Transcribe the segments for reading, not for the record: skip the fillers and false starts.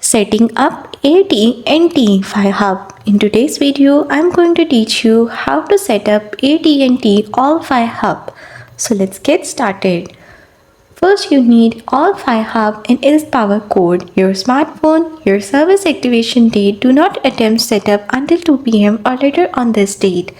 Setting up AT&T Wi-Fi Hub. In today's video, I'm going to teach you how to set up AT&T All-Fi Hub. So let's get started. First, you need All-Fi Hub and its power code, your smartphone, your service activation date. Do not attempt setup until 2 p.m. or later on this date.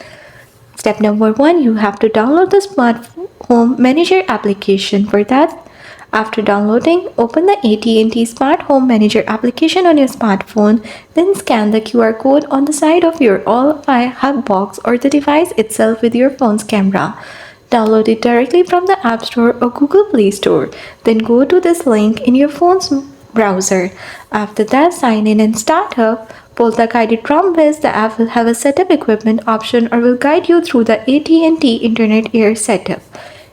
Step number 1, you have to download the Smart Home Manager application. For that, after downloading, open the AT&T Smart Home Manager application on your smartphone, then scan the QR code on the side of your All-Fi Hub box or the device itself with your phone's camera. Download it directly from the App Store or Google Play Store. Then go to this link in your phone's browser. After that, sign in and start up. Pull the guided prompts. The app will have a setup equipment option or will guide you through the AT&T Internet Air setup.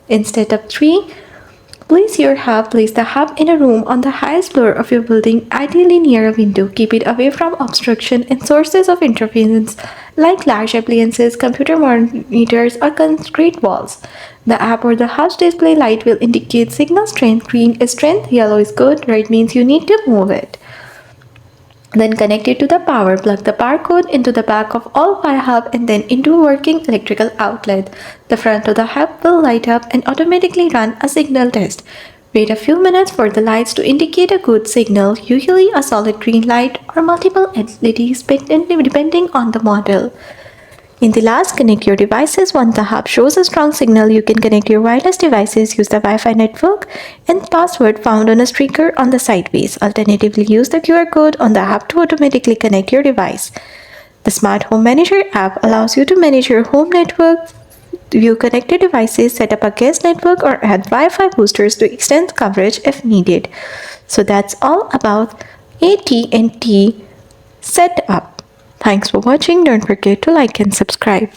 In step 3, place the hub in a room on the highest floor of your building, ideally near a window. Keep it away from obstruction and sources of interference like large appliances, computer monitors, or concrete walls. The app or the hub's display light will indicate signal strength. Green is strength, yellow is good, red means you need to move it. Then connect it to the power. Plug the power cord into the back of All-Fi Hub and then into a working electrical outlet. The front of the hub will light up and automatically run a signal test. Wait a few minutes for the lights to indicate a good signal, usually a solid green light or multiple LEDs depending on the model. In the last, connect your devices. Once the hub shows a strong signal, you can connect your wireless devices, use the Wi-Fi network and password found on a sticker on the sideways. Alternatively, use the QR code on the app to automatically connect your device. The Smart Home Manager app allows you to manage your home network, view connected devices, set up a guest network, or add Wi-Fi boosters to extend coverage if needed. So that's all about AT&T setup. Thanks for watching. Don't forget to like and subscribe.